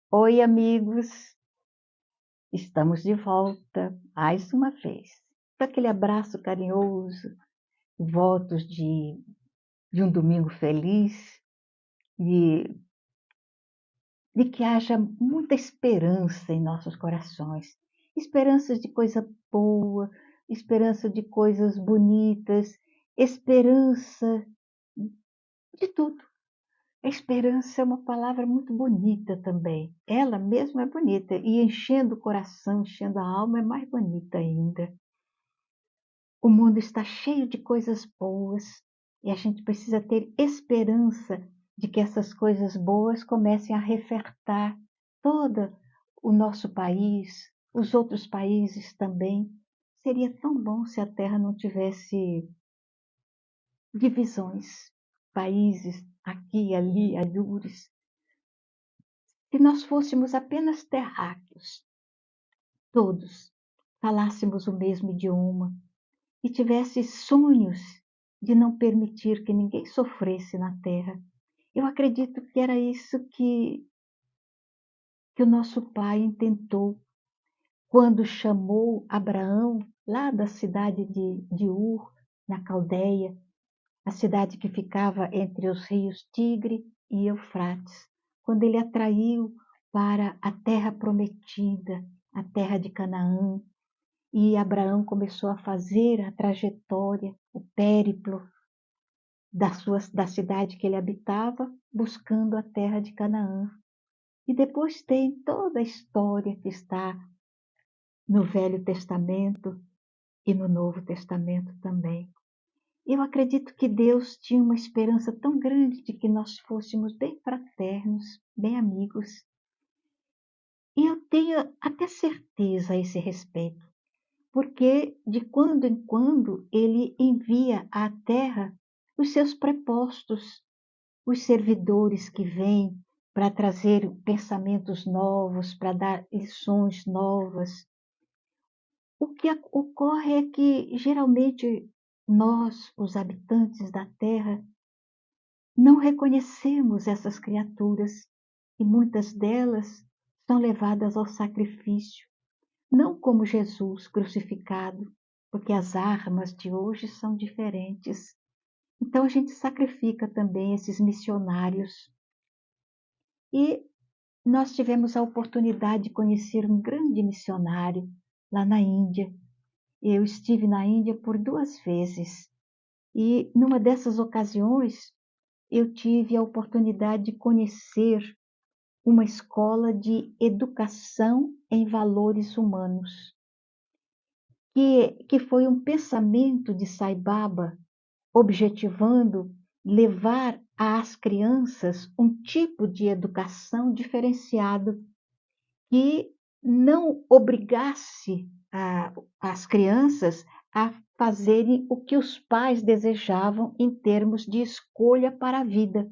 Oi, amigos, estamos de volta mais uma vez. Com aquele abraço carinhoso, votos de um domingo feliz e de que haja muita esperança em nossos corações. Esperanças de coisa boa, esperança de coisas bonitas, esperança de tudo. A esperança é uma palavra muito bonita também. Ela mesma é bonita e enchendo o coração, enchendo a alma é mais bonita ainda. O mundo está cheio de coisas boas e a gente precisa ter esperança de que essas coisas boas comecem a refertar todo o nosso país, os outros países também. Seria tão bom se a Terra não tivesse divisões, países aqui, ali, alhures. Se nós fôssemos apenas terráqueos, todos falássemos o mesmo idioma e tivesse sonhos de não permitir que ninguém sofresse na terra, eu acredito que era isso que o nosso pai intentou quando chamou Abraão lá da cidade de Ur, na Caldeia, a cidade que ficava entre os rios Tigre e Eufrates, quando ele atraiu para a terra prometida, a terra de Canaã, e Abraão começou a fazer a trajetória, o périplo da cidade que ele habitava, buscando a terra de Canaã. E depois tem toda a história que está no Velho Testamento e no Novo Testamento também. Eu acredito que Deus tinha uma esperança tão grande de que nós fôssemos bem fraternos, bem amigos. E eu tenho até certeza a esse respeito, porque de quando em quando ele envia à terra os seus prepostos, os servidores que vêm para trazer pensamentos novos, para dar lições novas. O que ocorre é que geralmente nós, os habitantes da terra, não reconhecemos essas criaturas e muitas delas são levadas ao sacrifício, não como Jesus crucificado, porque as armas de hoje são diferentes. Então a gente sacrifica também esses missionários. E nós tivemos a oportunidade de conhecer um grande missionário lá na Índia. Eu estive na Índia por 2 vezes e numa dessas ocasiões eu tive a oportunidade de conhecer uma escola de educação em valores humanos, que foi um pensamento de Sai Baba objetivando levar às crianças um tipo de educação diferenciado que não obrigasse as crianças a fazerem o que os pais desejavam em termos de escolha para a vida.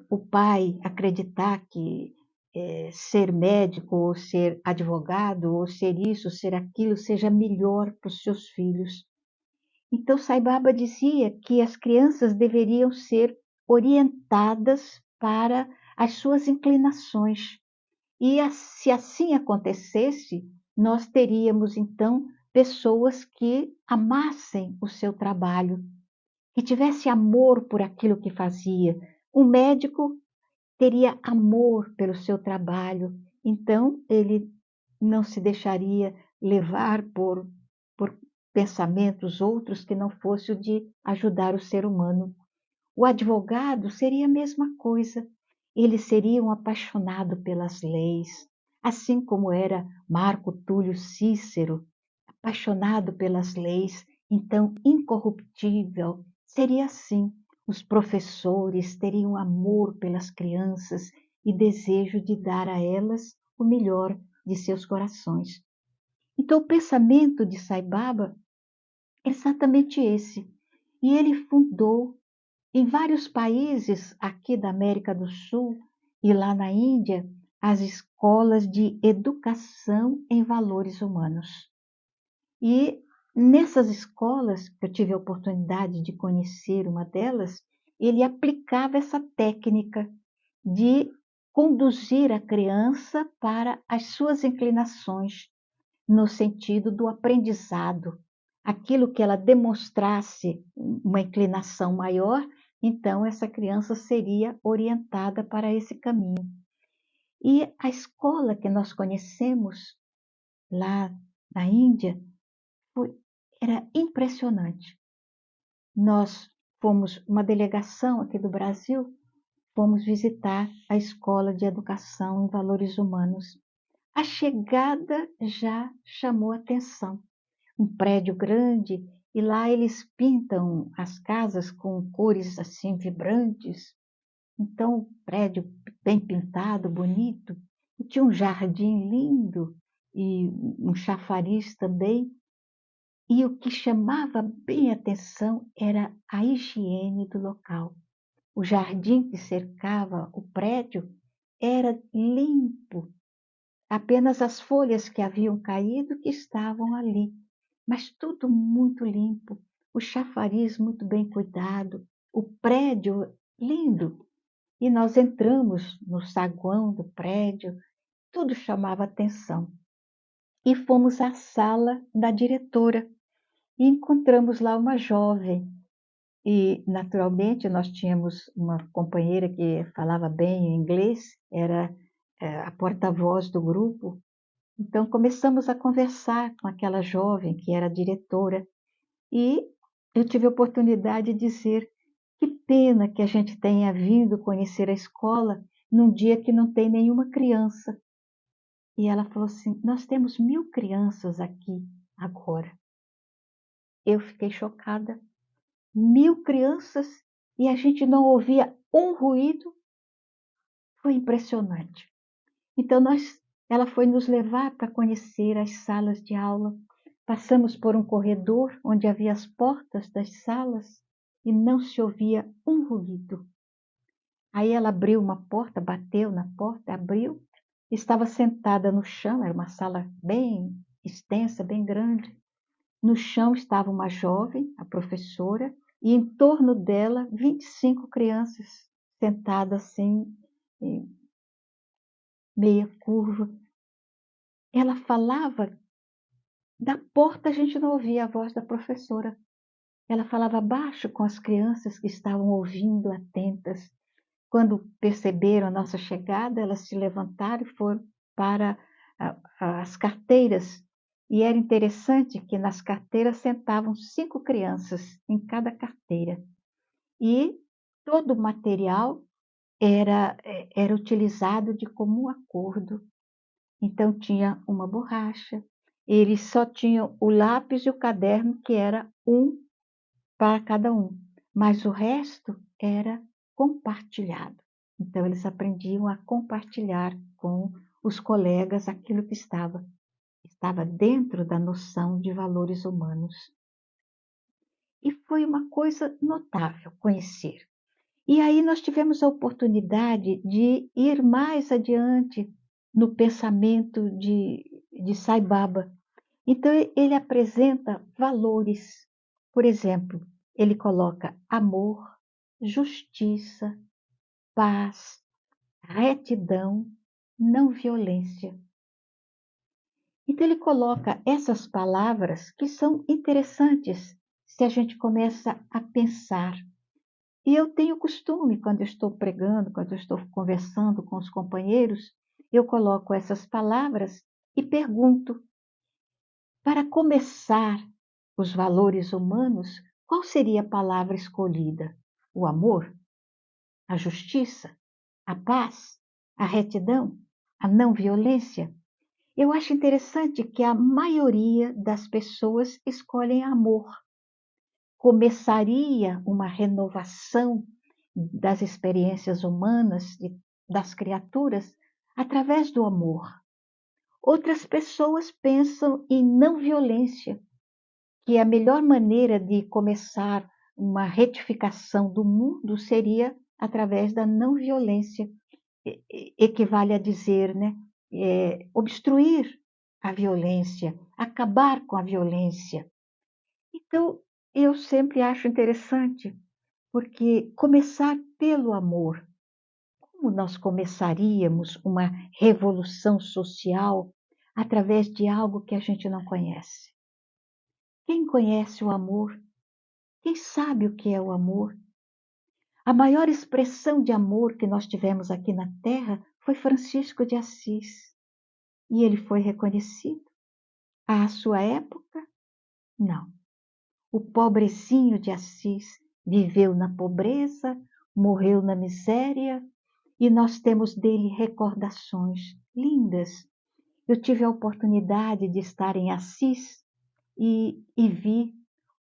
O pai acreditar que ser médico, ou ser advogado, ou ser isso, ser aquilo, seja melhor para os seus filhos. Então, Sai Baba dizia que as crianças deveriam ser orientadas para as suas inclinações. E se assim acontecesse, nós teríamos então pessoas que amassem o seu trabalho, que tivesse amor por aquilo que fazia. Um médico teria amor pelo seu trabalho, então ele não se deixaria levar por pensamentos outros que não fosse o de ajudar o ser humano. O advogado seria a mesma coisa. Ele seria um apaixonado pelas leis, assim como era Marco Túlio Cícero, apaixonado pelas leis, então incorruptível. Seria assim. Os professores teriam amor pelas crianças e desejo de dar a elas o melhor de seus corações. Então, o pensamento de Sai Baba é exatamente esse. E ele fundou em vários países aqui da América do Sul e lá na Índia as escolas de educação em valores humanos. E nessas escolas, que eu tive a oportunidade de conhecer uma delas, ele aplicava essa técnica de conduzir a criança para as suas inclinações, no sentido do aprendizado. Aquilo que ela demonstrasse uma inclinação maior, então essa criança seria orientada para esse caminho. E a escola que nós conhecemos lá na Índia era impressionante. Nós fomos, uma delegação aqui do Brasil, fomos visitar a Escola de Educação em Valores Humanos. A chegada já chamou atenção. Um prédio grande, e lá eles pintam as casas com cores assim vibrantes. Então, o prédio bem pintado, bonito. E tinha um jardim lindo e um chafariz também. E o que chamava bem atenção era a higiene do local. O jardim que cercava o prédio era limpo, apenas as folhas que haviam caído que estavam ali, mas tudo muito limpo, o chafariz muito bem cuidado, o prédio lindo. E nós entramos no saguão do prédio, tudo chamava atenção. E fomos à sala da diretora e encontramos lá uma jovem. E, naturalmente, nós tínhamos uma companheira que falava bem inglês, era a porta-voz do grupo. Então, começamos a conversar com aquela jovem que era diretora. E eu tive a oportunidade de dizer que pena que a gente tenha vindo conhecer a escola num dia que não tem nenhuma criança. E ela falou assim, nós temos 1000 crianças aqui agora. Eu fiquei chocada. 1000 crianças e a gente não ouvia um ruído. Foi impressionante. Então, ela foi nos levar para conhecer as salas de aula. Passamos por um corredor onde havia as portas das salas e não se ouvia um ruído. Aí ela abriu uma porta, bateu na porta, abriu, estava sentada no chão, era uma sala bem extensa, bem grande. No chão estava uma jovem, a professora, e em torno dela 25 crianças sentadas assim, em meia curva. Ela falava, da porta a gente não ouvia a voz da professora. Ela falava baixo com as crianças que estavam ouvindo atentas. Quando perceberam a nossa chegada, elas se levantaram e foram para as carteiras. E era interessante que nas carteiras sentavam 5 crianças em cada carteira. E todo o material era utilizado de comum acordo. Então, tinha uma borracha, eles só tinham o lápis e o caderno, que era um para cada um, mas o resto era compartilhado. Então, eles aprendiam a compartilhar com os colegas aquilo que estava dentro da noção de valores humanos. E foi uma coisa notável conhecer. E aí nós tivemos a oportunidade de ir mais adiante no pensamento de Sai Baba. Então, ele apresenta valores. Por exemplo, ele coloca amor, justiça, paz, retidão, não violência. Então, ele coloca essas palavras que são interessantes se a gente começa a pensar. E eu tenho costume, quando eu estou pregando, quando eu estou conversando com os companheiros, eu coloco essas palavras e pergunto, para começar os valores humanos, qual seria a palavra escolhida? O amor? A justiça? A paz? A retidão? A não violência? Eu acho interessante que a maioria das pessoas escolhem amor. Começaria uma renovação das experiências humanas, das criaturas, através do amor. Outras pessoas pensam em não violência, que a melhor maneira de começar uma retificação do mundo seria através da não violência. Equivale a dizer, né? Obstruir a violência, acabar com a violência. Então, eu sempre acho interessante, porque começar pelo amor. como nós começaríamos uma revolução social através de algo que a gente não conhece? Quem conhece o amor? Quem sabe o que é o amor? A maior expressão de amor que nós tivemos aqui na Terra foi Francisco de Assis. E ele foi reconhecido. À sua época, não. O pobrecinho de Assis viveu na pobreza, morreu na miséria, e nós temos dele recordações lindas. Eu tive a oportunidade de estar em Assis e vi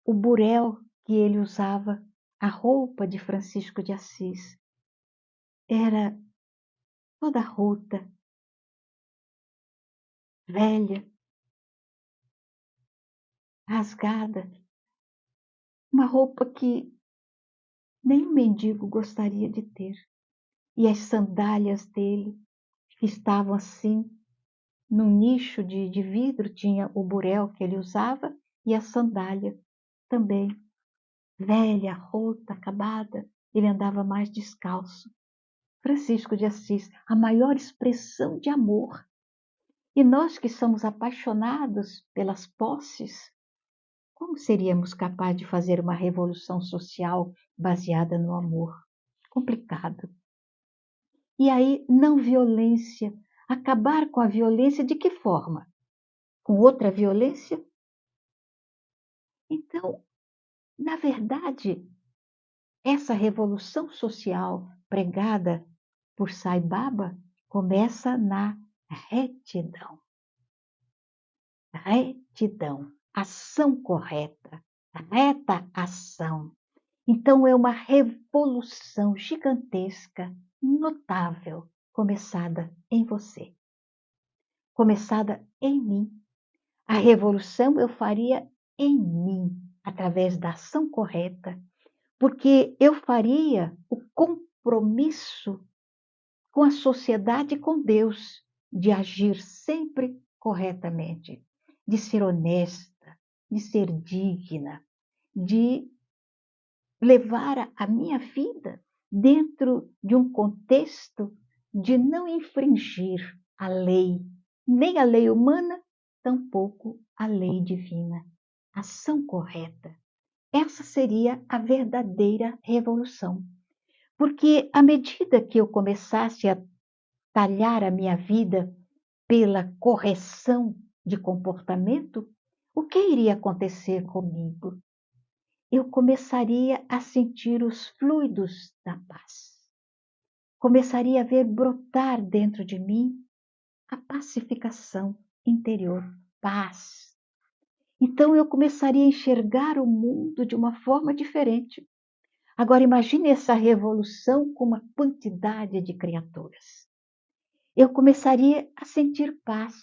o burel que ele usava, a roupa de Francisco de Assis. Era toda rota, velha, rasgada, uma roupa que nenhum mendigo gostaria de ter. E as sandálias dele, que estavam assim, num nicho de vidro, tinha o burel que ele usava e a sandália também. Velha, rota, acabada, ele andava mais descalço. Francisco de Assis, a maior expressão de amor. E nós que somos apaixonados pelas posses, como seríamos capazes de fazer uma revolução social baseada no amor? Complicado. E aí, não violência. Acabar com a violência de que forma? Com outra violência? Então, na verdade, essa revolução social pregada por Sai Baba começa na retidão. Retidão, ação correta, reta ação. Então é uma revolução gigantesca, notável, começada em você, começada em mim. A revolução eu faria em mim, através da ação correta, porque eu faria o compromisso com a sociedade e com Deus, de agir sempre corretamente, de ser honesta, de ser digna, de levar a minha vida dentro de um contexto de não infringir a lei, nem a lei humana, tampouco a lei divina. Ação correta. Essa seria a verdadeira revolução. Porque à medida que eu começasse a talhar a minha vida pela correção de comportamento, o que iria acontecer comigo? Eu começaria a sentir os fluidos da paz. Começaria a ver brotar dentro de mim a pacificação interior, paz. Então eu começaria a enxergar o mundo de uma forma diferente. Agora imagine essa revolução com uma quantidade de criaturas. Eu começaria a sentir paz.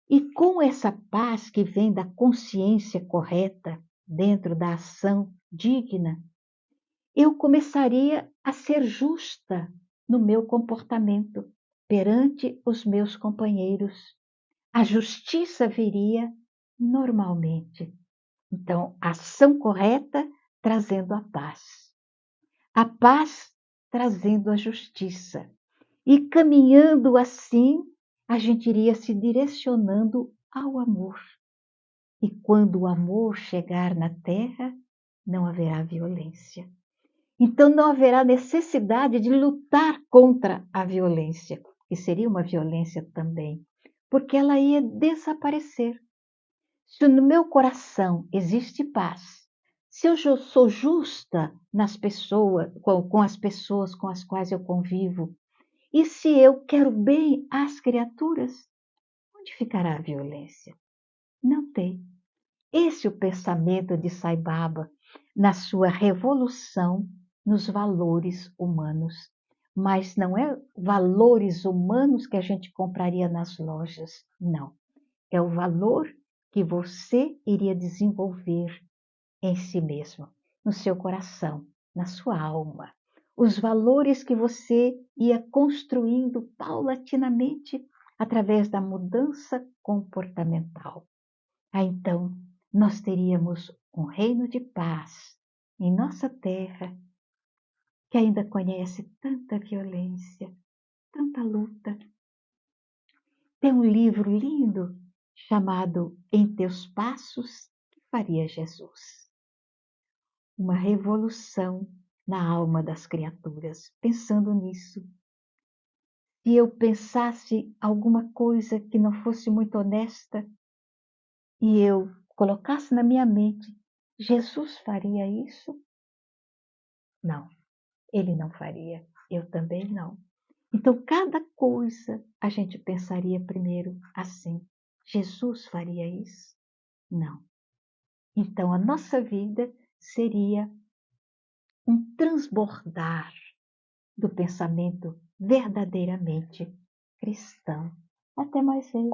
E com essa paz que vem da consciência correta, dentro da ação digna, eu começaria a ser justa no meu comportamento perante os meus companheiros. A justiça viria normalmente. Então, ação correta trazendo a paz trazendo a justiça. E caminhando assim, a gente iria se direcionando ao amor. E quando o amor chegar na terra, não haverá violência. Então não haverá necessidade de lutar contra a violência, que seria uma violência também, porque ela ia desaparecer. Se no meu coração existe paz, se eu sou justa nas pessoas, com as pessoas com as quais eu convivo, e se eu quero bem às criaturas, onde ficará a violência? Não tem. Esse é o pensamento de Sai Baba na sua revolução nos valores humanos. Mas não é valores humanos que a gente compraria nas lojas, não. É o valor que você iria desenvolver em si mesmo, no seu coração, na sua alma. Os valores que você ia construindo paulatinamente através da mudança comportamental. Então, nós teríamos um reino de paz em nossa terra, que ainda conhece tanta violência, tanta luta. Tem um livro lindo chamado Em Teus Passos, que faria Jesus? Uma revolução na alma das criaturas, pensando nisso. Se eu pensasse alguma coisa que não fosse muito honesta e eu colocasse na minha mente, Jesus faria isso? Não, ele não faria, eu também não. Então, cada coisa a gente pensaria primeiro assim: Jesus faria isso? Não. Então, a nossa vida seria um transbordar do pensamento verdadeiramente cristão. Até mais vezes.